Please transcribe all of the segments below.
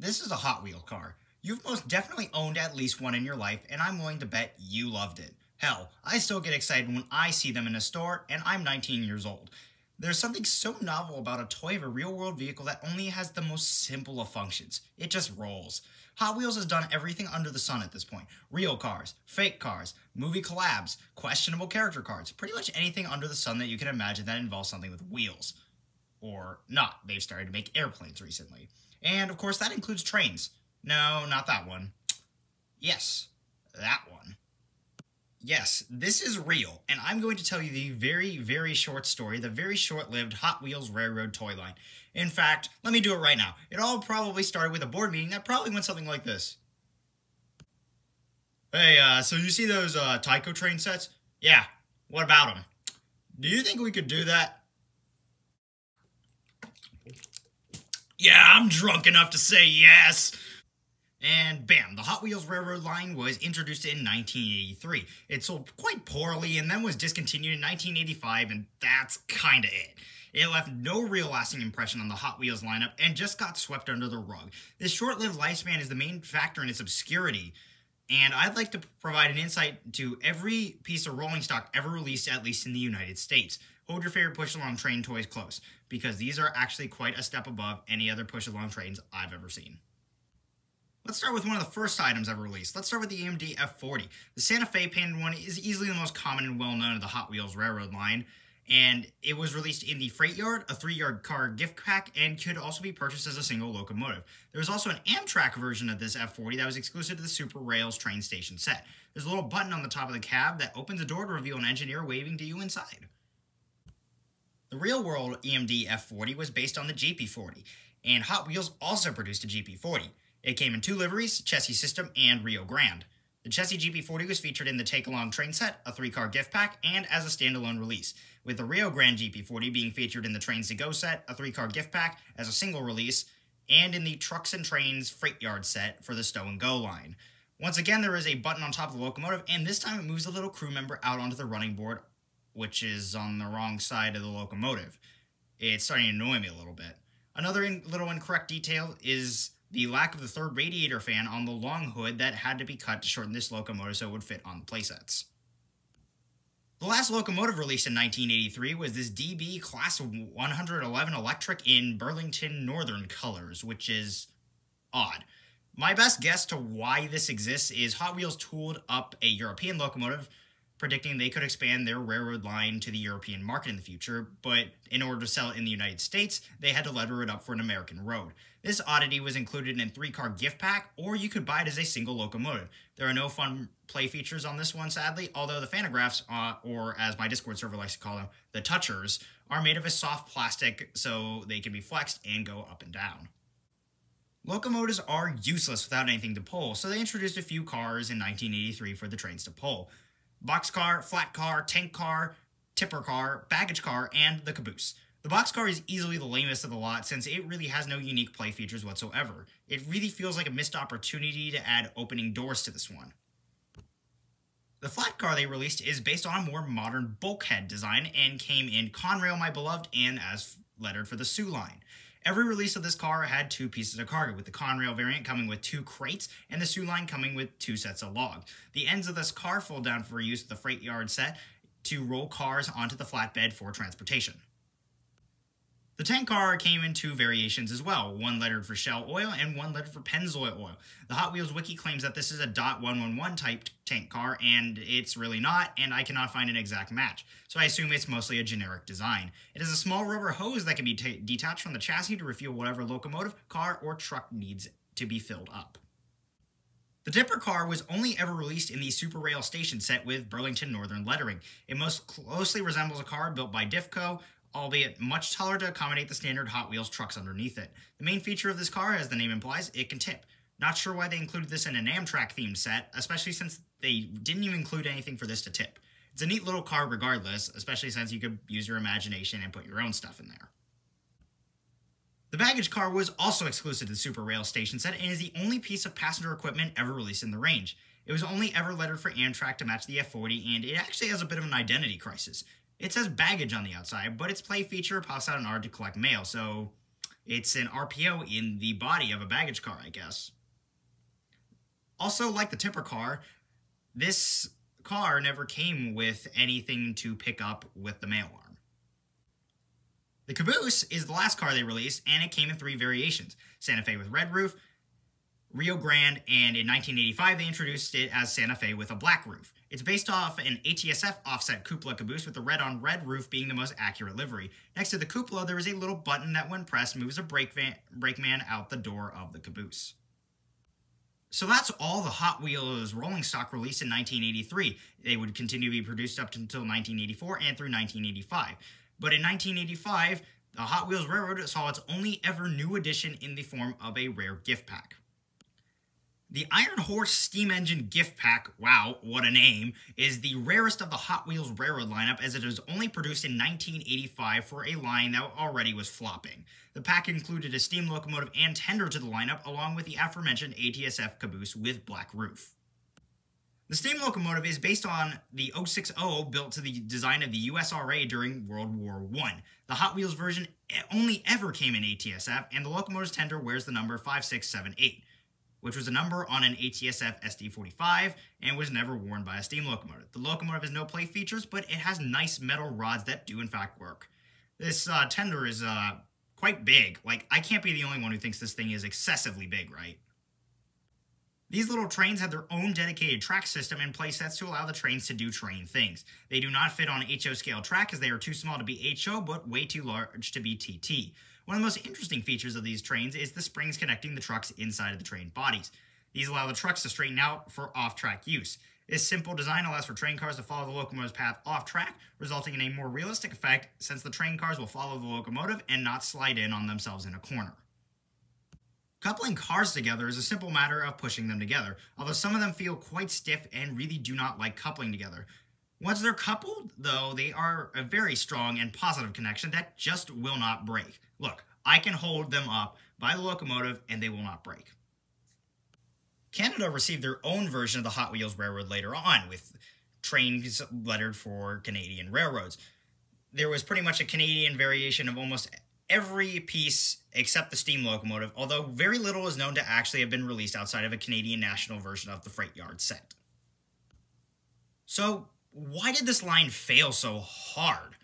This is a Hot Wheel car. You've most definitely owned at least one in your life, and I'm willing to bet you loved it. Hell, I still get excited when I see them in a store, and I'm 19 years old. There's something so novel about a toy of a real-world vehicle that only has the most simple of functions. It just rolls. Hot Wheels has done everything under the sun at this point. Real cars, fake cars, movie collabs, questionable character cars, pretty much anything under the sun that you can imagine that involves something with wheels. Or not, they've started to make airplanes recently. And of course that includes trains. No, not that one. Yes, that one. Yes, this is real, and I'm going to tell you the very, very short story, the very short-lived Hot Wheels Railroad toy line. In fact, let me do it right now. It all probably started with a board meeting that probably went something like this. Hey, so you see those Tyco train sets? Yeah, what about them? Do you think we could do that? Yeah, I'm drunk enough to say yes. And bam, the Hot Wheels Railroad line was introduced in 1983. It sold quite poorly and then was discontinued in 1985, and that's kinda it. It left no real lasting impression on the Hot Wheels lineup and just got swept under the rug. This short-lived lifespan is the main factor in its obscurity, and I'd like to provide an insight to every piece of rolling stock ever released, at least in the United States. Hold your favorite push-along train toys close, because these are actually quite a step above any other push-along trains I've ever seen. Let's start with one of the first items ever released. Let's start with the AMD F40. The Santa Fe painted one is easily the most common and well-known of the Hot Wheels Railroad line, and it was released in the Freight Yard, a 3-yard car gift pack, and could also be purchased as a single locomotive. There was also an Amtrak version of this F40 that was exclusive to the Super Rails train station set. There's a little button on the top of the cab that opens a door to reveal an engineer waving to you inside. The real-world AMD F40 was based on the GP40, and Hot Wheels also produced a GP40. It came in 2 liveries, Chassis System, and Rio Grande. The Chassis GP40 was featured in the Take-Along train set, a 3-car gift pack, and as a standalone release, with the Rio Grande GP40 being featured in the Trains to Go set, a 3-car gift pack, as a single release, and in the Trucks and Trains Freight Yard set for the Stow and Go line. Once again, there is a button on top of the locomotive, and this time it moves a little crew member out onto the running board, which is on the wrong side of the locomotive. It's starting to annoy me a little bit. Another little incorrect detail is the lack of the third radiator fan on the long hood that had to be cut to shorten this locomotive so it would fit on the playsets. The last locomotive released in 1983 was this DB Class 111 Electric in Burlington Northern colors, which is odd. My best guess to why this exists is Hot Wheels tooled up a European locomotive, predicting they could expand their railroad line to the European market in the future, but in order to sell it in the United States, they had to letter it up for an American road. This oddity was included in a 3-car gift pack, or you could buy it as a single locomotive. There are no fun play features on this one, sadly, although the phantographs, or as my Discord server likes to call them, the touchers, are made of a soft plastic so they can be flexed and go up and down. Locomotives are useless without anything to pull, so they introduced a few cars in 1983 for the trains to pull. Boxcar, flat car, tank car, tipper car, baggage car, and the caboose. The boxcar is easily the lamest of the lot since it really has no unique play features whatsoever. It really feels like a missed opportunity to add opening doors to this one. The flat car they released is based on a more modern bulkhead design and came in Conrail My Beloved and as lettered for the Sioux line. Every release of this car had 2 pieces of cargo, with the Conrail variant coming with 2 crates, and the Sioux line coming with 2 sets of logs. The ends of this car fold down for use with the Freight Yard set to roll cars onto the flatbed for transportation. The tank car came in 2 variations as well, one lettered for Shell Oil and one lettered for Pennzoil Oil. The Hot Wheels wiki claims that this is a .111 type tank car, and it's really not, and I cannot find an exact match, so I assume it's mostly a generic design. It has a small rubber hose that can be detached from the chassis to refuel whatever locomotive, car, or truck needs to be filled up. The Dipper car was only ever released in the Super Rail station set with Burlington Northern lettering. It most closely resembles a car built by Difco, albeit much taller to accommodate the standard Hot Wheels trucks underneath it. The main feature of this car, as the name implies, it can tip. Not sure why they included this in an Amtrak themed set, especially since they didn't even include anything for this to tip. It's a neat little car regardless, especially since you could use your imagination and put your own stuff in there. The baggage car was also exclusive to the Super Rail station set and is the only piece of passenger equipment ever released in the range. It was only ever lettered for Amtrak to match the F40, and it actually has a bit of an identity crisis. It says baggage on the outside, but its play feature pops out an card to collect mail, so It's an RPO in the body of a baggage car, I guess. Also, like the tipper car, this car never came with anything to pick up with the mail arm. The Caboose is the last car they released, and it came in 3 variations: Santa Fe with red roof, Rio Grande, and in 1985 they introduced it as Santa Fe with a black roof. It's based off an ATSF offset cupola caboose, with the red-on-red roof being the most accurate livery. Next to the cupola, there is a little button that, when pressed, moves a brakeman out the door of the caboose. So that's all the Hot Wheels rolling stock released in 1983. They would continue to be produced up until 1984 and through 1985. But in 1985, the Hot Wheels Railroad saw its only ever new addition in the form of a rare gift pack. The Iron Horse Steam Engine Gift Pack, wow, what a name, is the rarest of the Hot Wheels Railroad lineup, as it was only produced in 1985 for a line that already was flopping. The pack included a steam locomotive and tender to the lineup, along with the aforementioned ATSF caboose with black roof. The steam locomotive is based on the 060 built to the design of the USRA during World War I. The Hot Wheels version only ever came in ATSF, and the locomotive's tender wears the number 5678. Which was a number on an ATSF SD45 and was never worn by a steam locomotive. The locomotive has no plate features, but it has nice metal rods that do in fact work. This tender is quite big. Like, I can't be the only one who thinks this thing is excessively big, right? These little trains have their own dedicated track system and play sets to allow the trains to do train things. They do not fit on HO scale track, as they are too small to be HO, but way too large to be TT. One of the most interesting features of these trains is the springs connecting the trucks inside of the train bodies. These allow the trucks to straighten out for off-track use. This simple design allows for train cars to follow the locomotive's path off-track, resulting in a more realistic effect, since the train cars will follow the locomotive and not slide in on themselves in a corner. Coupling cars together is a simple matter of pushing them together, although some of them feel quite stiff and really do not like coupling together. Once they're coupled, though, they are a very strong and positive connection that just will not break. Look, I can hold them up by the locomotive and they will not break. Canada received their own version of the Hot Wheels Railroad later on, with trains lettered for Canadian railroads. There was pretty much a Canadian variation of almost every piece except the steam locomotive, although very little is known to actually have been released outside of a Canadian national version of the freight yard set. So, why did this line fail so hard?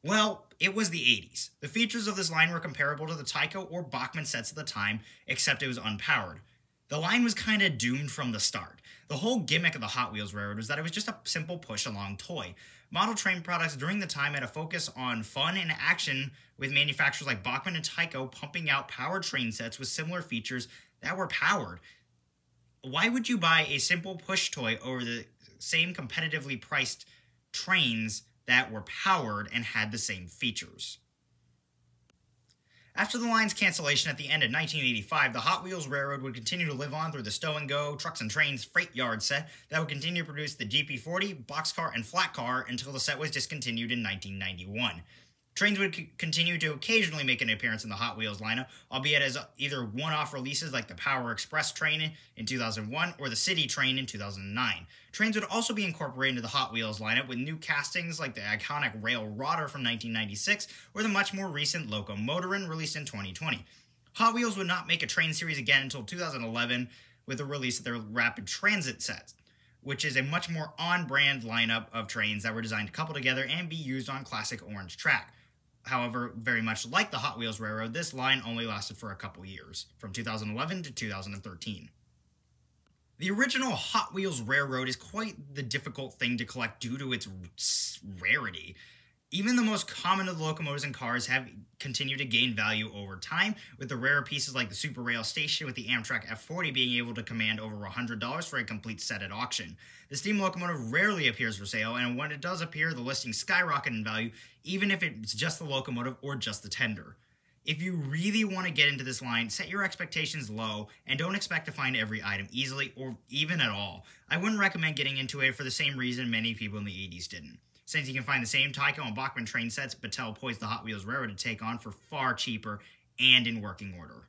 Well, it was the 80s. The features of this line were comparable to the Tyco or Bachmann sets at the time, except it was unpowered. The line was kinda doomed from the start. The whole gimmick of the Hot Wheels Railroad was that it was just a simple push-along toy. Model train products during the time had a focus on fun and action, with manufacturers like Bachmann and Tyco pumping out powered train sets with similar features that were powered. Why would you buy a simple push toy over the same competitively priced trains that were powered and had the same features? After the line's cancellation at the end of 1985, the Hot Wheels Railroad would continue to live on through the Stow and Go Trucks and Trains freight yard set that would continue to produce the GP40, boxcar, and flat car until the set was discontinued in 1991. Trains would continue to occasionally make an appearance in the Hot Wheels lineup, albeit as either one-off releases like the Power Express train in 2001 or the City train in 2009. Trains would also be incorporated into the Hot Wheels lineup with new castings like the iconic Rail Rodder from 1996 or the much more recent Locomotorin released in 2020. Hot Wheels would not make a train series again until 2011 with the release of their Rapid Transit set, which is a much more on-brand lineup of trains that were designed to couple together and be used on classic orange track. However, very much like the Hot Wheels Railroad, this line only lasted for a couple years, from 2011 to 2013. The original Hot Wheels Railroad is quite the difficult thing to collect due to its rarity. Even the most common of the locomotives and cars have continued to gain value over time, with the rarer pieces like the Super Rail Station with the Amtrak F40 being able to command over $100 for a complete set at auction. The steam locomotive rarely appears for sale, and when it does appear, the listing skyrocket in value, even if it's just the locomotive or just the tender. If you really want to get into this line, set your expectations low and don't expect to find every item easily or even at all. I wouldn't recommend getting into it for the same reason many people in the 80s didn't. Since you can find the same Tyco and Bachmann train sets Battelle poised the Hot Wheels Railroad to take on for far cheaper and in working order.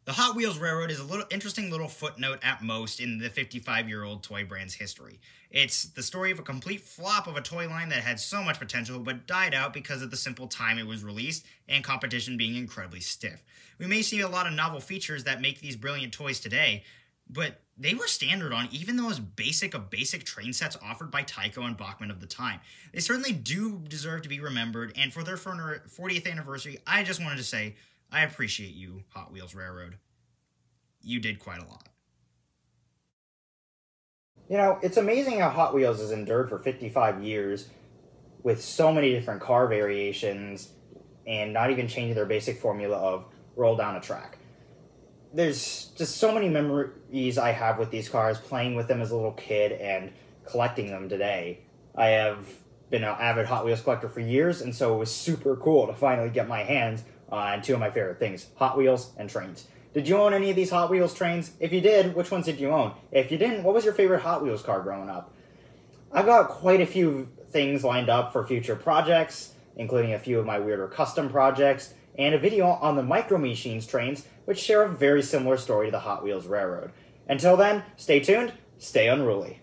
The Hot Wheels Railroad is a interesting little footnote at most in the 55-year-old toy brand's history. It's the story of a complete flop of a toy line that had so much potential but died out because of the simple time it was released and competition being incredibly stiff. We may see a lot of novel features that make these brilliant toys today, but they were standard on even the most basic of basic train sets offered by Tyco and Bachmann of the time. They certainly do deserve to be remembered, and for their 40th anniversary, I just wanted to say, I appreciate you, Hot Wheels Railroad. You did quite a lot. You know, it's amazing how Hot Wheels has endured for 55 years with so many different car variations and not even changing their basic formula of roll down a track. There's just so many memories I have with these cars, playing with them as a little kid and collecting them today. I have been an avid Hot Wheels collector for years, and so it was super cool to finally get my hands on two of my favorite things, Hot Wheels and trains. Did you own any of these Hot Wheels trains? If you did, which ones did you own? If you didn't, what was your favorite Hot Wheels car growing up? I've got quite a few things lined up for future projects, including a few of my weirder custom projects, and a video on the Micro Machines trains, which share a very similar story to the Hot Wheels Railroad. Until then, stay tuned, stay unruly.